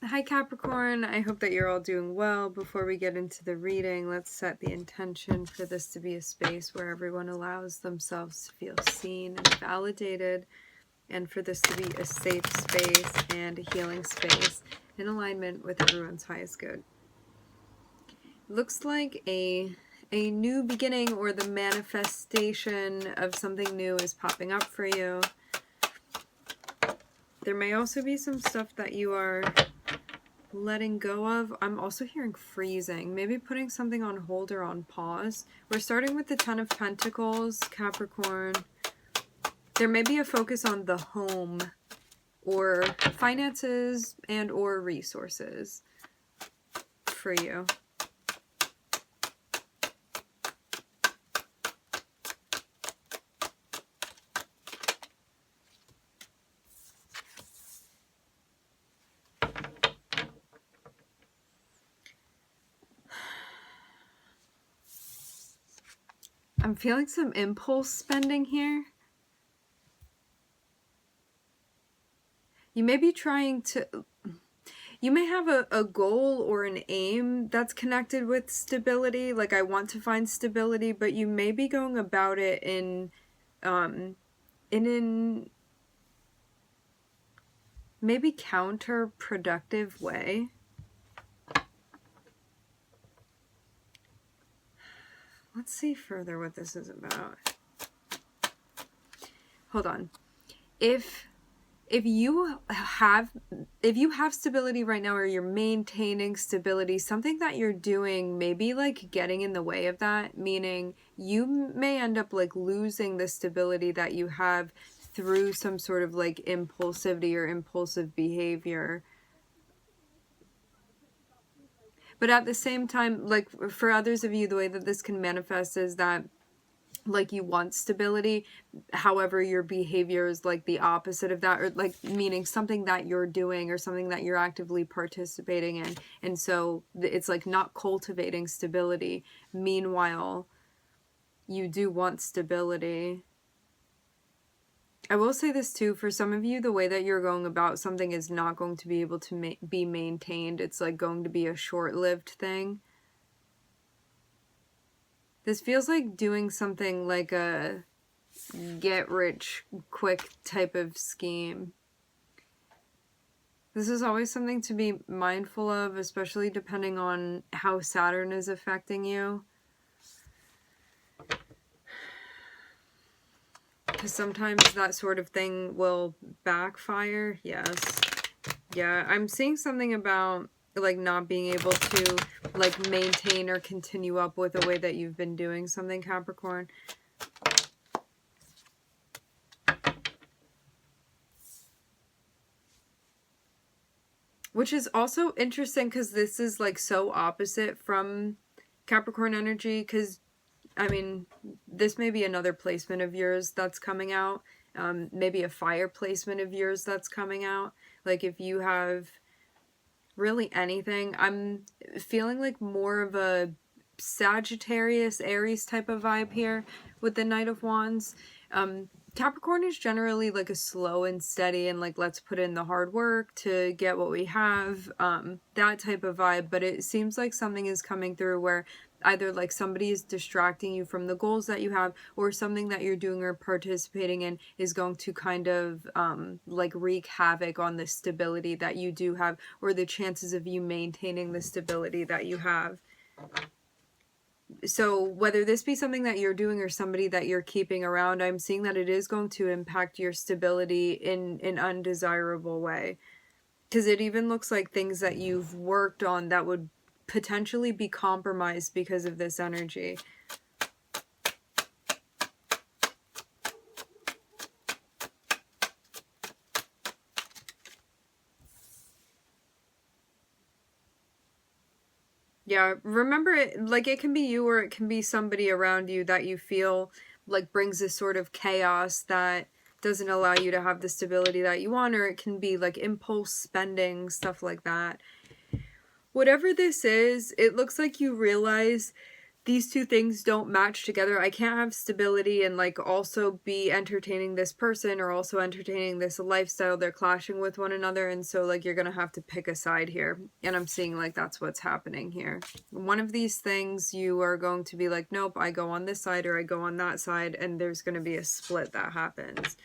Hi Capricorn, I hope that you're all doing well. Before we get into the reading, let's set the intention for this to be a space where everyone allows themselves to feel seen and validated, and for this to be a safe space and a healing space in alignment with everyone's highest good. Looks like a new beginning or the manifestation of something new is popping up for you. There may also be some stuff that you are letting go of. I'm also hearing freezing, maybe putting something on hold or on pause. We're starting with the Ten of Pentacles, Capricorn. There may be a focus on the home or finances and or resources for you. I'm feeling some impulse spending here. You may be trying to... You may have a goal or an aim that's connected with stability. Like, I want to find stability, but you may be going about it in maybe counterproductive way. Let's see further what this is about. Hold on. If you have stability right now, or you're maintaining stability, something that you're doing may be like getting in the way of that, meaning you may end up like losing the stability that you have through some sort of like impulsivity or impulsive behavior. But at the same time, like for others of you, the way that this can manifest is that like you want stability, however your behavior is like the opposite of that, or like meaning something that you're doing or something that you're actively participating in, and so it's like not cultivating stability. Meanwhile, you do want stability. I will say this too, for some of you, the way that you're going about something is not going to be able to be maintained. It's like going to be a short-lived thing. This feels like doing something like a get-rich-quick type of scheme. This is always something to be mindful of, especially depending on how Saturn is affecting you. Because sometimes that sort of thing will backfire. Yes. Yeah, I'm seeing something about like not being able to like maintain or continue up with the way that you've been doing something, Capricorn. Which is also interesting because this is like so opposite from Capricorn energy, because I mean, this may be another placement of yours that's coming out. Maybe a fire placement of yours that's coming out. Like if you have really anything, I'm feeling like more of a Sagittarius, Aries type of vibe here with the Knight of Wands. Capricorn is generally like a slow and steady and like let's put in the hard work to get what we have, that type of vibe. But it seems like something is coming through where either like somebody is distracting you from the goals that you have, or something that you're doing or participating in is going to kind of like wreak havoc on the stability that you do have, or the chances of you maintaining the stability that you have. So whether this be something that you're doing or somebody that you're keeping around, I'm seeing that it is going to impact your stability in an undesirable way. Because it even looks like things that you've worked on that would potentially be compromised because of this energy. Yeah, remember, it like it can be you or it can be somebody around you that you feel like brings this sort of chaos that doesn't allow you to have the stability that you want, or it can be like impulse spending, stuff like that. Whatever this is, it looks like you realize these two things don't match together. I can't have stability and like also be entertaining this person or also entertaining this lifestyle. They're clashing with one another, and so like you're gonna have to pick a side here. And I'm seeing like that's what's happening here. One of these things you are going to be like, nope, I go on this side or I go on that side, and there's gonna be a split that happens.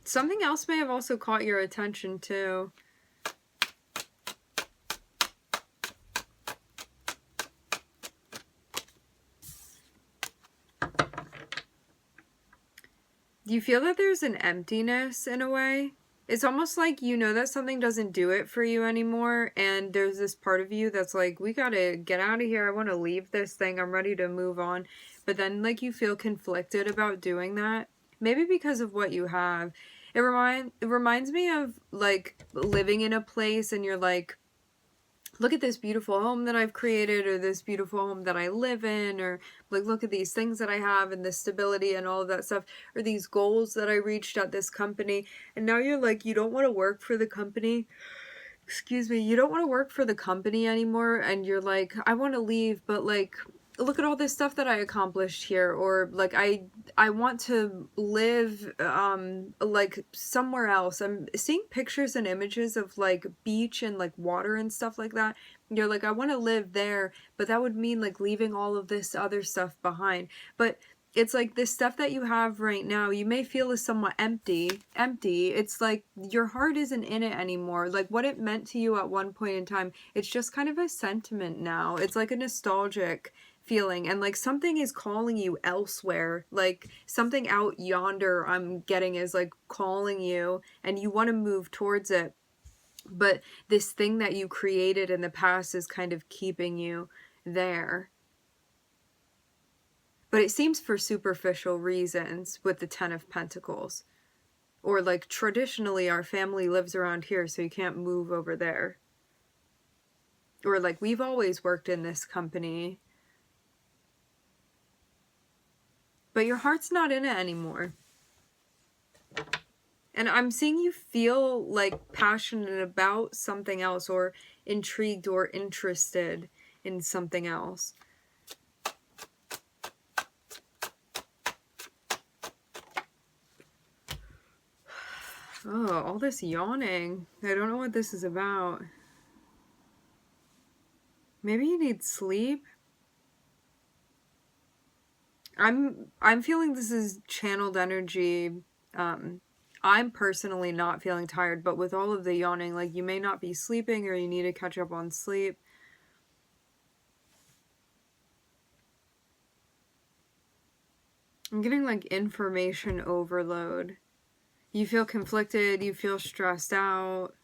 Something else may have also caught your attention too. Do you feel that there's an emptiness in a way? It's almost like you know that something doesn't do it for you anymore, and there's this part of you that's like, we gotta get out of here, I want to leave this thing, I'm ready to move on. But then like you feel conflicted about doing that, maybe because of what you have. It reminds me of like living in a place and you're like, look at this beautiful home that I've created, or this beautiful home that I live in, or like, look at these things that I have and the stability and all of that stuff, or these goals that I reached at this company. And now you're like, you don't want to work for the company. Excuse me. You don't want to work for the company anymore. And you're like, I want to leave, but like, look at all this stuff that I accomplished here, or like I want to live like somewhere else. I'm seeing pictures and images of like beach and like water and stuff like that. You're like, I want to live there, but that would mean like leaving all of this other stuff behind. But it's like this stuff that you have right now, you may feel is somewhat empty. It's like your heart isn't in it anymore. Like what it meant to you at one point in time, it's just kind of a sentiment now. It's like a nostalgic feeling, and like something is calling you elsewhere, like something out yonder I'm getting is like calling you, and you want to move towards it, but this thing that you created in the past is kind of keeping you there. But it seems for superficial reasons with the Ten of Pentacles, or like traditionally our family lives around here, so you can't move over there, or like we've always worked in this company. But your heart's not in it anymore. And I'm seeing you feel like passionate about something else, or intrigued or interested in something else. Oh, all this yawning. I don't know what this is about. Maybe you need sleep. I'm feeling this is channeled energy. I'm personally not feeling tired, but with all of the yawning, like you may not be sleeping, or you need to catch up on sleep. I'm getting like information overload. You feel conflicted, you feel stressed out.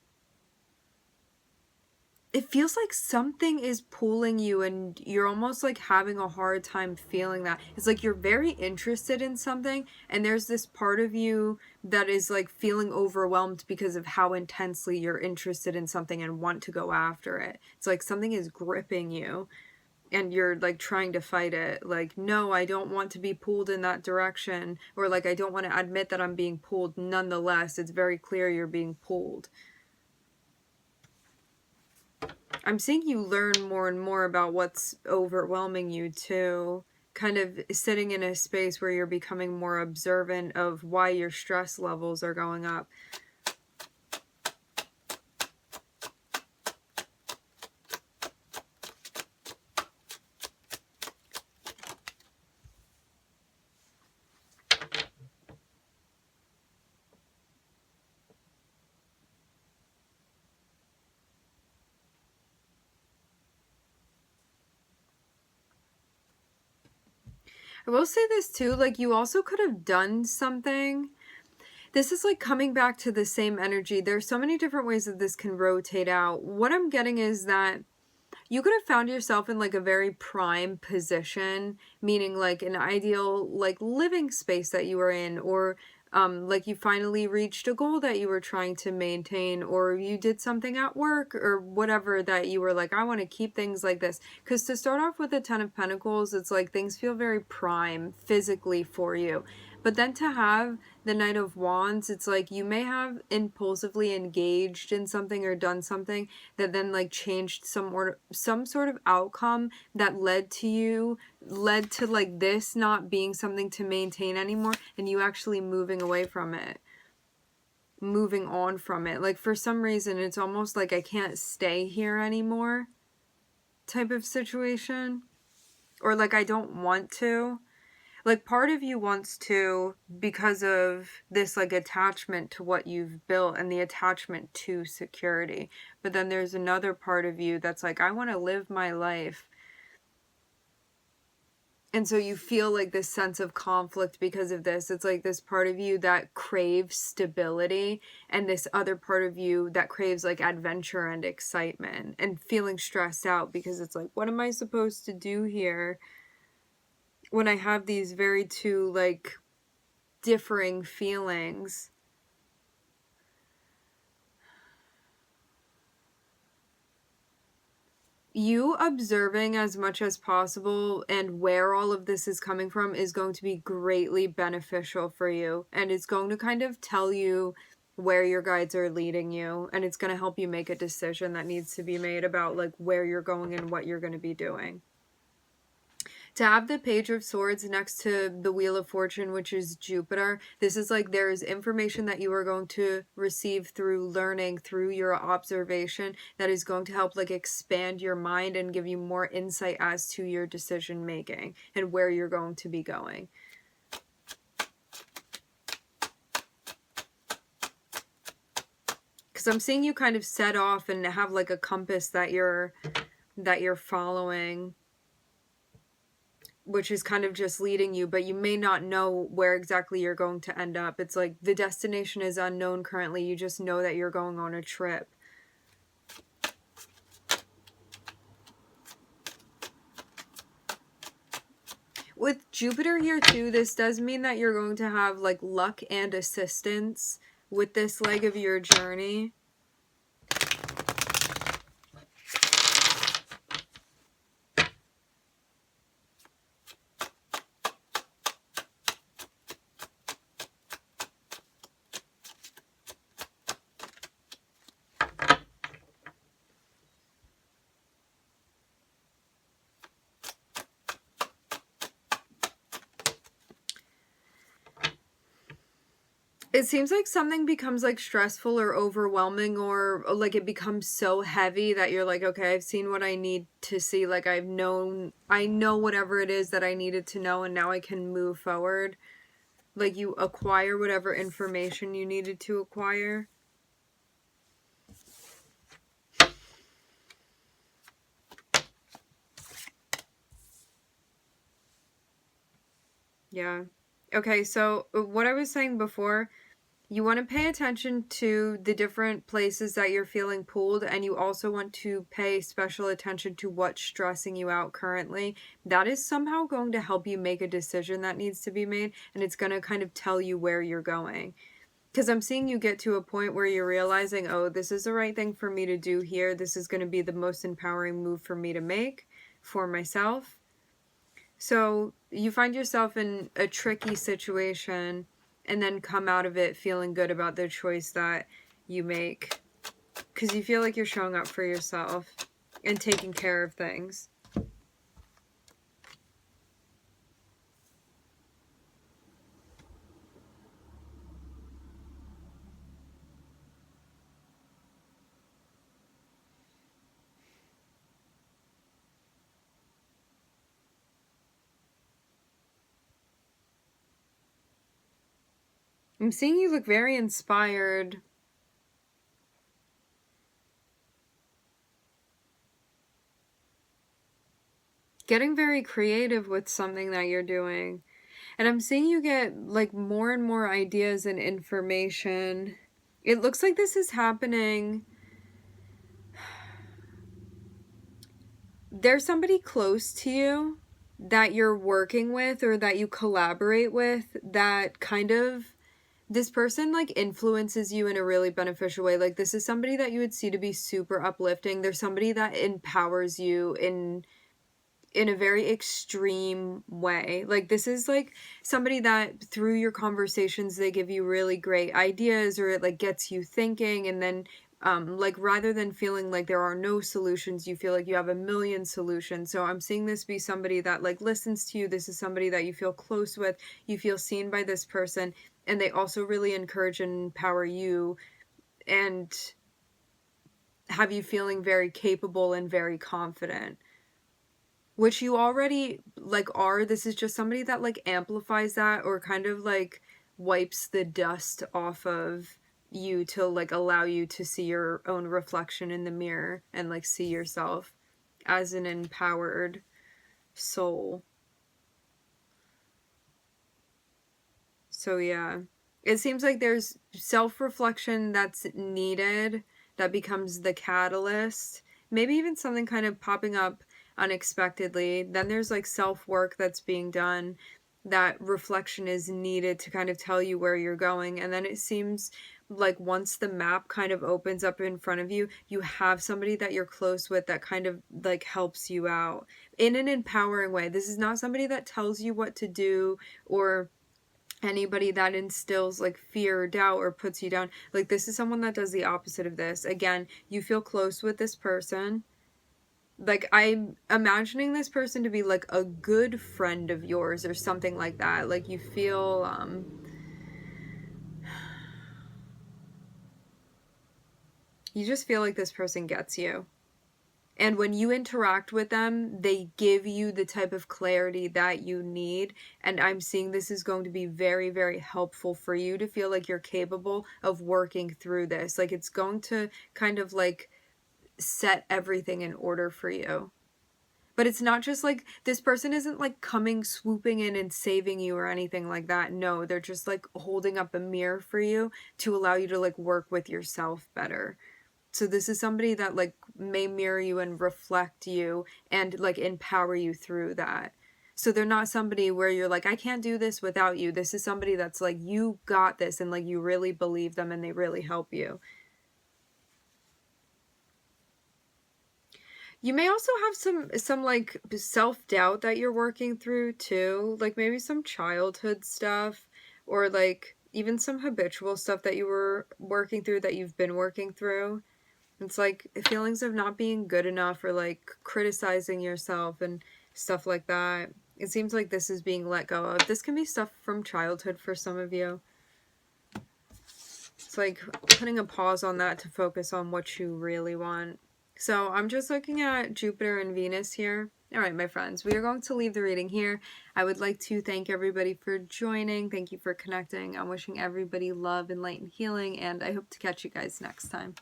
It feels like something is pulling you, and you're almost like having a hard time feeling that. It's like you're very interested in something, and there's this part of you that is like feeling overwhelmed because of how intensely you're interested in something and want to go after it. It's like something is gripping you, and you're like trying to fight it. Like, no, I don't want to be pulled in that direction, or like I don't want to admit that I'm being pulled. Nonetheless, it's very clear you're being pulled. I'm seeing you learn more and more about what's overwhelming you too. Kind of sitting in a space where you're becoming more observant of why your stress levels are going up. I will say this too, like you also could have done something. This is like coming back to the same energy. There's so many different ways that this can rotate out. What I'm getting is that you could have found yourself in like a very prime position, meaning like an ideal like living space that you were in, or like you finally reached a goal that you were trying to maintain, or you did something at work or whatever that you were like, I want to keep things like this. Because to start off with the Ten of Pentacles, it's like things feel very prime physically for you. But then to have the Knight of Wands, it's like you may have impulsively engaged in something or done something that then like changed some sort of outcome that led to like this not being something to maintain anymore, and you actually moving away from it, moving on from it. Like for some reason it's almost like I can't stay here anymore type of situation, or like I don't want to. Like part of you wants to because of this like attachment to what you've built and the attachment to security. But then there's another part of you that's like, I want to live my life. And so you feel like this sense of conflict because of this. It's like this part of you that craves stability, and this other part of you that craves like adventure and excitement, and feeling stressed out because it's like, what am I supposed to do here when I have these very two like differing feelings? You observing as much as possible and where all of this is coming from is going to be greatly beneficial for you, and it's going to kind of tell you where your guides are leading you, and it's going to help you make a decision that needs to be made about like where you're going and what you're going to be doing. To have the Page of Swords next to the Wheel of Fortune, which is Jupiter, this is like there is information that you are going to receive through learning, through your observation, that is going to help like expand your mind and give you more insight as to your decision making and where you're going to be going. Because I'm seeing you kind of set off and have like a compass that you're following, which is kind of just leading you, but you may not know where exactly you're going to end up. It's like the destination is unknown currently. You just know that you're going on a trip. With Jupiter here too, this does mean that you're going to have like luck and assistance with this leg of your journey. It seems like something becomes like stressful or overwhelming, or like it becomes so heavy that you're like, okay, I've seen what I need to see. Like I know whatever it is that I needed to know, and now I can move forward. Like you acquire whatever information you needed to acquire. Yeah. Okay, so what I was saying before, you want to pay attention to the different places that you're feeling pulled, and you also want to pay special attention to what's stressing you out currently. That is somehow going to help you make a decision that needs to be made, and it's going to kind of tell you where you're going. Because I'm seeing you get to a point where you're realizing, oh, this is the right thing for me to do here. This is going to be the most empowering move for me to make for myself. So you find yourself in a tricky situation and then come out of it feeling good about the choice that you make, because you feel like you're showing up for yourself and taking care of things. I'm seeing you look very inspired. Getting very creative with something that you're doing. And I'm seeing you get like more and more ideas and information. It looks like this is happening. There's somebody close to you that you're working with or that you collaborate with that kind of This person like influences you in a really beneficial way. Like this is somebody that you would see to be super uplifting. There's somebody that empowers you in a very extreme way. Like this is like somebody that through your conversations they give you really great ideas, or it like gets you thinking, and then like rather than feeling like there are no solutions, you feel like you have a million solutions. So I'm seeing this be somebody that like listens to you. This is somebody that you feel close with, you feel seen by this person, and they also really encourage and empower you and have you feeling very capable and very confident, which you already like are. This is just somebody that like amplifies that, or kind of like wipes the dust off of you to like allow you to see your own reflection in the mirror and like see yourself as an empowered soul. So yeah, it seems like there's self-reflection that's needed that becomes the catalyst. Maybe even something kind of popping up unexpectedly. Then there's like self-work that's being done. That reflection is needed to kind of tell you where you're going. And then it seems like once the map kind of opens up in front of you, you have somebody that you're close with that kind of like helps you out in an empowering way. This is not somebody that tells you what to do, or anybody that instills like fear or doubt or puts you down. Like this is someone that does the opposite of this. Again, you feel close with this person. Like I'm imagining this person to be like a good friend of yours or something like that. Like you feel you just feel like this person gets you. And when you interact with them, they give you the type of clarity that you need. And I'm seeing this is going to be very, very helpful for you to feel like you're capable of working through this. Like it's going to kind of like set everything in order for you. But it's not just like this person isn't like coming swooping in and saving you or anything like that. No, they're just like holding up a mirror for you to allow you to like work with yourself better. So this is somebody that like may mirror you and reflect you and like empower you through that. So they're not somebody where you're like, I can't do this without you. This is somebody that's like, you got this, and like you really believe them and they really help you. You may also have some like self-doubt that you're working through too. Like maybe some childhood stuff, or like even some habitual stuff that you were working through, that you've been working through. It's like feelings of not being good enough, or like criticizing yourself and stuff like that. It seems like this is being let go of. This can be stuff from childhood for some of you. It's like putting a pause on that to focus on what you really want. So I'm just looking at Jupiter and Venus here. All right, my friends, we are going to leave the reading here. I would like to thank everybody for joining. Thank you for connecting. I'm wishing everybody love and light and healing, and I hope to catch you guys next time.